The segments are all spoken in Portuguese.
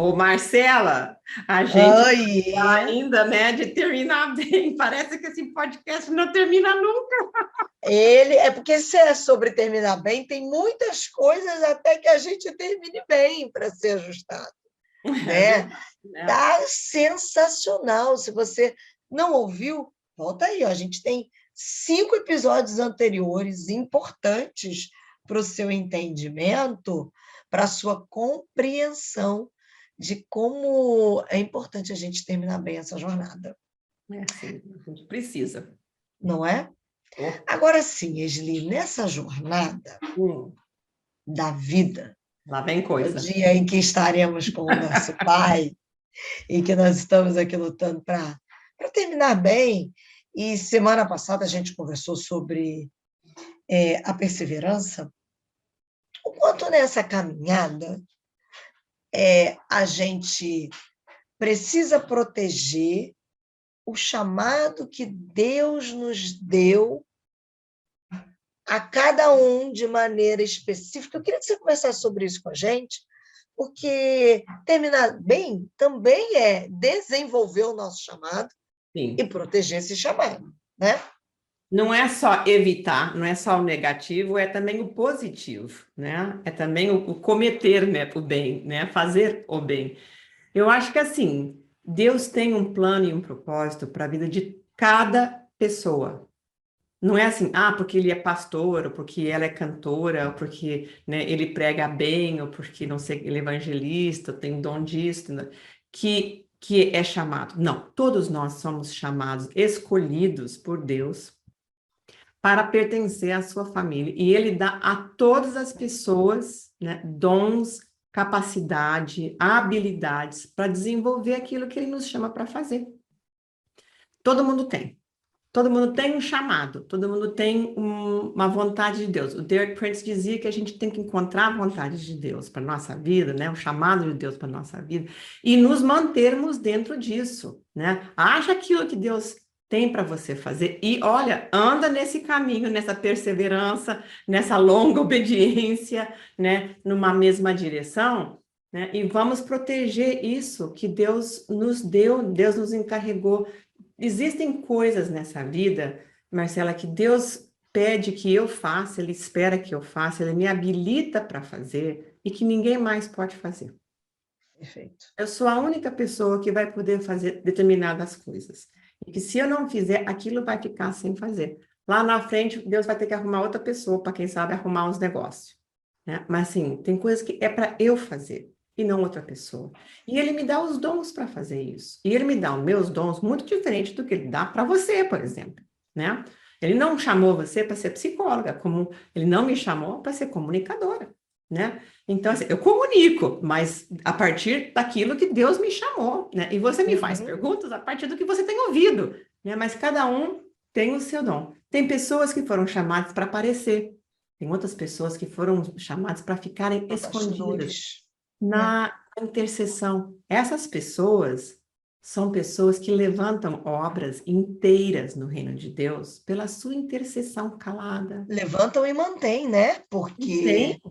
Ô, Marcela, a gente Oi! ainda, né, de terminar bem. Parece que esse podcast não termina nunca. Ele é porque se é sobre terminar bem, tem muitas coisas até que a gente termine bem para ser ajustado, É né? verdade, né? Tá sensacional. Se você não ouviu, volta aí, ó. A gente tem 5 episódios anteriores importantes para o seu entendimento, para a sua compreensão de como é importante a gente terminar bem essa jornada, É assim, a gente precisa. não é? Oh, Agora sim, Esli, nessa jornada hum, da vida, lá vem no coisa. dia em que estaremos com o nosso Pai e que nós estamos aqui lutando para terminar bem, e semana passada a gente conversou sobre a perseverança, o quanto nessa caminhada a gente precisa proteger o chamado que Deus nos deu a cada um de maneira específica. Eu queria que você conversasse sobre isso com a gente, porque terminar bem também é desenvolver o nosso chamado e Sim. proteger esse chamado, né? Não é só evitar, não é só o negativo, é também o positivo, né? É também o cometer, né, o bem, né? Fazer o bem. Eu acho que assim, Deus tem um plano e um propósito para a vida de cada pessoa. Não é assim, ah, porque ele é pastor, ou porque ela é cantora, ou porque, né, ele prega bem, ou porque, não sei, ele é evangelista, tem dom disso, né, que é chamado. Não, todos nós somos chamados, escolhidos por Deus para pertencer à sua família. E ele dá a todas as pessoas, né, dons, capacidade, habilidades para desenvolver aquilo que ele nos chama para fazer. Todo mundo tem. Todo mundo tem um chamado, todo mundo tem uma vontade de Deus. O Derek Prince dizia que a gente tem que encontrar a vontade de Deus para a nossa vida, né? O chamado de Deus para a nossa vida, e nos mantermos dentro disso, né? Acha aquilo que Deus tem para você fazer e, olha, anda nesse caminho, nessa perseverança, nessa longa obediência, né? Numa mesma direção, né? E vamos proteger isso que Deus nos deu, Deus nos encarregou. Existem coisas nessa vida, Marcela, que Deus pede que eu faça, Ele espera que eu faça, Ele me habilita para fazer e que ninguém mais pode fazer. Perfeito. Eu sou a única pessoa que vai poder fazer determinadas coisas. E que se eu não fizer, aquilo vai ficar sem fazer. Lá na frente, Deus vai ter que arrumar outra pessoa para, quem sabe, arrumar uns negócios, né? Mas, assim, tem coisas que é para eu fazer e não outra pessoa. E ele me dá os dons para fazer isso. E ele me dá os meus dons muito diferente do que ele dá para você, por exemplo, né? Ele não chamou você para ser psicóloga, como ele não me chamou para ser comunicadora, né? Então, assim, eu comunico, mas a partir daquilo que Deus me chamou, né? E você me faz Uhum. perguntas a partir do que você tem ouvido, né? Mas cada um tem o seu dom. Tem pessoas que foram chamadas para aparecer, tem outras pessoas que foram chamadas para ficarem escondidas Bastidores. É. na intercessão. Essas pessoas são pessoas que levantam obras inteiras no reino de Deus pela sua intercessão calada. Levantam e mantêm, né? Porque Tem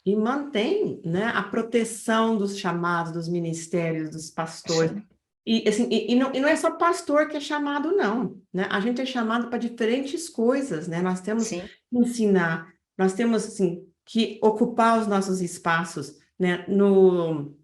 e mantém, né, a proteção dos chamados, dos ministérios, dos pastores. E, assim, e não é só pastor que é chamado, não, né? A gente é chamado para diferentes coisas, né? Nós temos que sim, ensinar, nós temos, assim, que ocupar os nossos espaços, né? No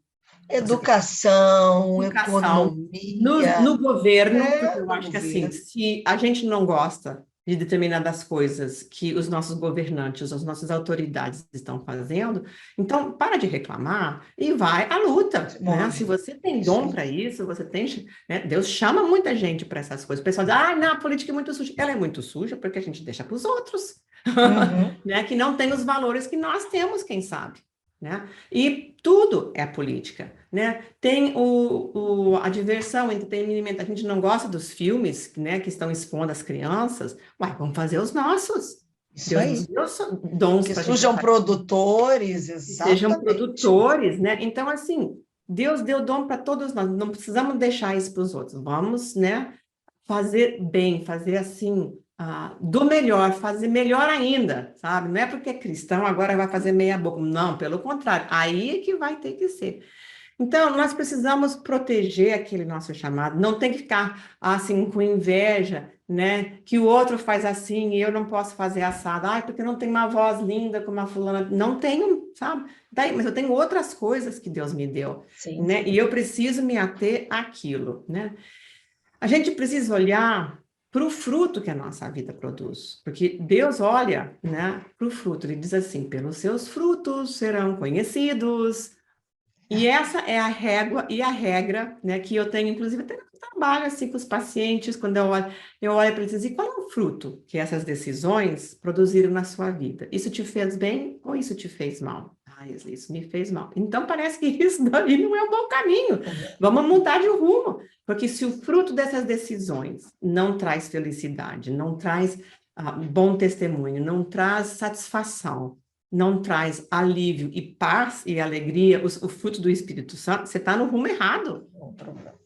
educação, educação, economia, no governo, porque né? eu No acho que assim, governo. se a gente não gosta de determinadas coisas que os nossos governantes, as nossas autoridades estão fazendo, então para de reclamar e vai à luta, Se né? Se move. você tem Isso dom aí. para isso, você tem, né? Deus chama muita gente para essas coisas. O pessoal diz, ah, não, a política é muito suja. Ela é muito suja porque a gente deixa para os outros, Uhum. né? Que não tem os valores que nós temos, quem sabe, né? E tudo é política, né? Tem a diversão, o entretenimento. A gente não gosta dos filmes, né, que estão expondo as crianças. Uai, vamos fazer os nossos. Isso Deus nos aí. deu dons Que para a gente surjam fazer, produtores, que sejam exatamente. produtores, né? Então, assim, Deus deu dom para todos nós. Não precisamos deixar isso para os outros. Vamos, né, fazer bem, fazer assim, do melhor, fazer melhor ainda, sabe? Não é porque é cristão agora vai fazer meia boca. Não, pelo contrário. Aí é que vai ter que ser. Então, nós precisamos proteger aquele nosso chamado, não tem que ficar assim com inveja, né? Que o outro faz assim e eu não posso fazer assado. Ai, porque não tem uma voz linda como a fulana. Não tenho, sabe? Daí, mas eu tenho outras coisas que Deus me deu, Sim, né? E eu preciso me ater àquilo, né? A gente precisa olhar para o fruto que a nossa vida produz, porque Deus olha, né, para o fruto. Ele diz assim: pelos seus frutos serão conhecidos. E essa é a régua e a regra, né, que eu tenho, inclusive, até no trabalho, assim, com os pacientes, quando eu olho para eles e digo, qual é o fruto que essas decisões produziram na sua vida? Isso te fez bem ou isso te fez mal? Ah, isso me fez mal. Então, parece que isso daí não é um bom caminho. Vamos mudar de rumo, porque se o fruto dessas decisões não traz felicidade, não traz bom testemunho, não traz satisfação, não traz alívio e paz e alegria, o fruto do Espírito Santo, você está no rumo errado.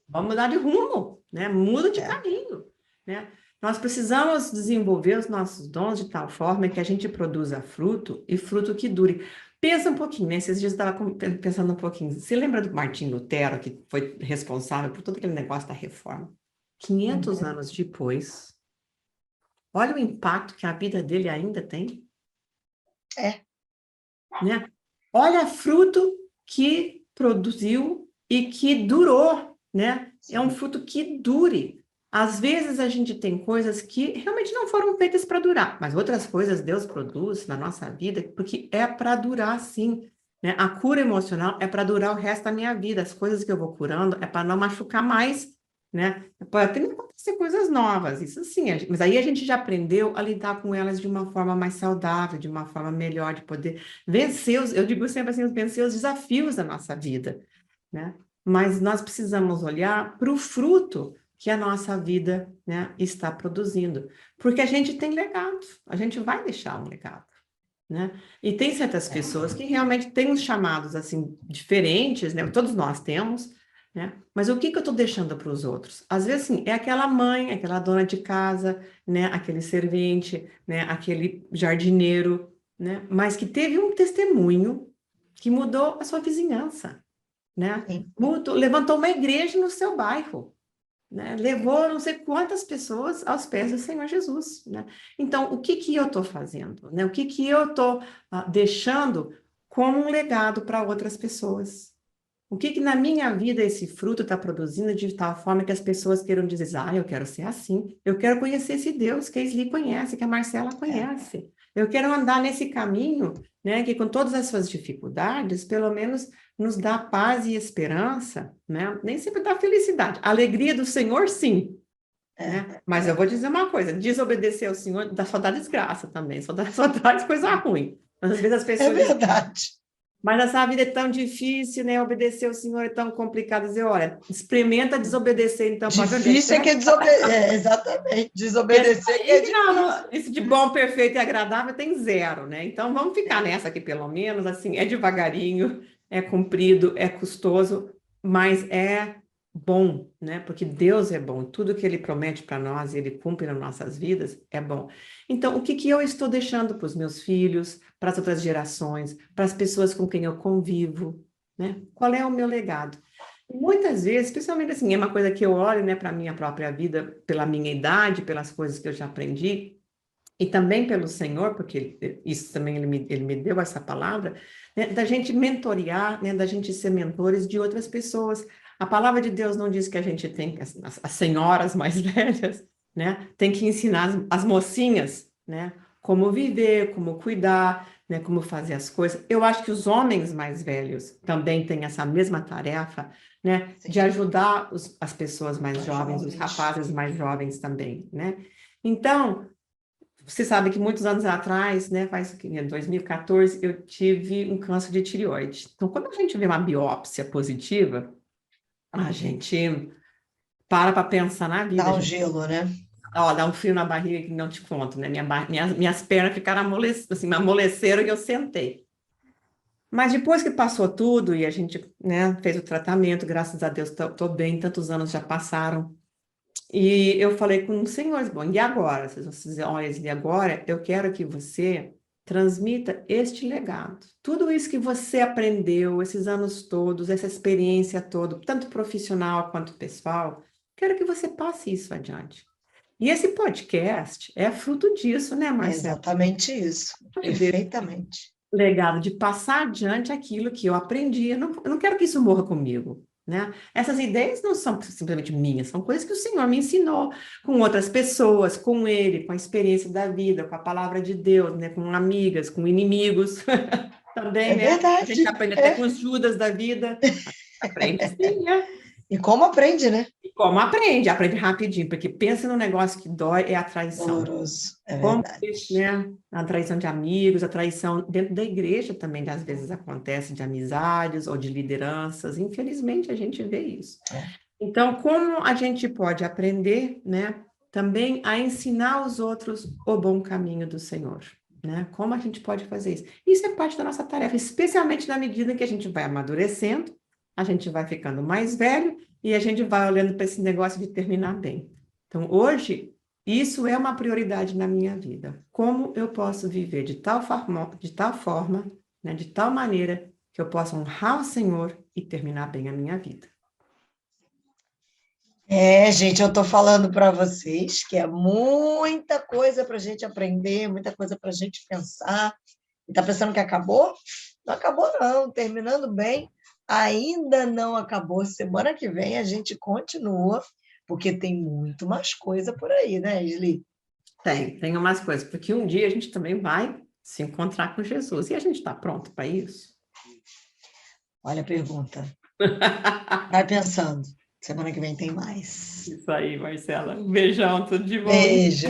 Vamos mudar de rumo, né? Muda de caminho, né? Nós precisamos desenvolver os nossos dons de tal forma que a gente produza fruto e fruto que dure. Pensa um pouquinho, né? Esses dias eu estava pensando um pouquinho. Você lembra do Martim Lutero, que foi responsável por todo aquele negócio da reforma? 500 anos depois, olha o impacto que a vida dele ainda tem. Né? Olha fruto que produziu e que durou, né? É um fruto que dure. Às vezes a gente tem coisas que realmente não foram feitas para durar, mas outras coisas Deus produz na nossa vida porque é para durar sim, né? A cura emocional é para durar o resto da minha vida. As coisas que eu vou curando é para não machucar mais, né? Pode até me acontecer coisas novas, isso sim, mas aí a gente já aprendeu a lidar com elas de uma forma mais saudável, de uma forma melhor, de poder vencer eu digo sempre assim, vencer os desafios da nossa vida, né? Mas nós precisamos olhar para o fruto que a nossa vida, né, está produzindo, porque a gente tem legado, a gente vai deixar um legado, né? E tem certas pessoas que realmente têm uns chamados assim diferentes, né? Todos nós temos, né? Mas o que eu estou deixando para os outros? Às vezes, assim, é aquela mãe, aquela dona de casa, né? Aquele servente, né? Aquele jardineiro, né? Mas que teve um testemunho que mudou a sua vizinhança, né? Levantou uma igreja no seu bairro, né? Levou não sei quantas pessoas aos pés do Senhor Jesus, né? Então, o que que eu estou fazendo, né? O que que eu estou deixando como um legado para outras pessoas? O que que na minha vida esse fruto está produzindo de tal forma que as pessoas queiram dizer, eu quero ser assim, eu quero conhecer esse Deus que a Isli conhece, que a Marcela conhece. Eu quero andar nesse caminho, né, que com todas as suas dificuldades, pelo menos nos dá paz e esperança, né? Nem sempre dá felicidade. A alegria do Senhor, sim, né? Mas eu vou dizer uma coisa, desobedecer ao Senhor só dá desgraça também, só dá coisa ruim. Às vezes as pessoas É verdade. mas essa vida é tão difícil, né? Obedecer ao Senhor é tão complicado. Dizer, olha, experimenta desobedecer, então, para ver Difícil é que é desobedecer. Exatamente. Desobedecer que é difícil. isso de bom, perfeito e agradável tem zero, né? Então, vamos ficar nessa aqui, pelo menos, assim, é devagarinho, é comprido, é custoso, mas é bom, né? Porque Deus é bom. Tudo que Ele promete para nós e Ele cumpre nas nossas vidas é bom. Então, o que que eu estou deixando para os meus filhos, para as outras gerações, para as pessoas com quem eu convivo, né? Qual é o meu legado? Muitas vezes, especialmente assim, é uma coisa que eu olho, né, para a minha própria vida, pela minha idade, pelas coisas que eu já aprendi, e também pelo Senhor, porque isso também ele me deu essa palavra, né, da gente mentorear, né, da gente ser mentores de outras pessoas. A palavra de Deus não diz que a gente tem, as senhoras mais velhas, né, tem que ensinar as mocinhas, né, como viver, como cuidar, né, como fazer as coisas. Eu acho que os homens mais velhos também têm essa mesma tarefa, né, de ajudar as pessoas mais jovens, os rapazes mais jovens também, né? Então, você sabe que muitos anos atrás, né, faz em 2014, eu tive um câncer de tireoide. Então, quando a gente vê uma biópsia positiva, a gente para pensar na vida. Dá um gelo, né? Ó, dá um frio na barriga que não te conto, né? Minhas pernas ficaram assim, me amoleceram e eu sentei. Mas depois que passou tudo e a gente, né, fez o tratamento, graças a Deus, estou bem, tantos anos já passaram. E eu falei com o Senhor, bom, e agora? Vocês vão dizer, olha, e agora eu quero que você transmita este legado. Tudo isso que você aprendeu esses anos todos, essa experiência toda, tanto profissional quanto pessoal, quero que você passe isso adiante. E esse podcast é fruto disso, né, É Marcelo? exatamente isso, perfeitamente. Legado de passar adiante aquilo que eu aprendi. Eu não quero que isso morra comigo, né? Essas ideias não são simplesmente minhas, são coisas que o Senhor me ensinou com outras pessoas, com Ele, com a experiência da vida, com a palavra de Deus, né? Com amigas, com inimigos também, É né? A verdade, gente aprende até com os Judas da vida. Aprende assim, né? E como aprende, né? E como aprende? Aprende rapidinho, porque pensa no negócio que dói, é a traição. Doloroso, é Como, verdade. né, a traição de amigos, a traição dentro da igreja também, às vezes acontece de amizades ou de lideranças. Infelizmente, a gente vê isso. Então, como a gente pode aprender, né, também a ensinar aos outros o bom caminho do Senhor, né? Como a gente pode fazer isso? Isso é parte da nossa tarefa, especialmente na medida que a gente vai amadurecendo, a gente vai ficando mais velho e a gente vai olhando para esse negócio de terminar bem. Então, hoje, isso é uma prioridade na minha vida. Como eu posso viver de tal forma, né, de tal maneira que eu possa honrar o Senhor e terminar bem a minha vida. Gente, eu estou falando para vocês que é muita coisa para a gente aprender, muita coisa para a gente pensar. Está pensando que acabou? Não acabou, não. Terminando bem, ainda não acabou. Semana que vem a gente continua, porque tem muito mais coisa por aí, né, Isli? Tem umas coisas, porque um dia a gente também vai se encontrar com Jesus. E a gente está pronto para isso? Olha a pergunta. Vai pensando. Semana que vem tem mais. Isso aí, Marcela. Um beijão, tudo de bom. Beijo.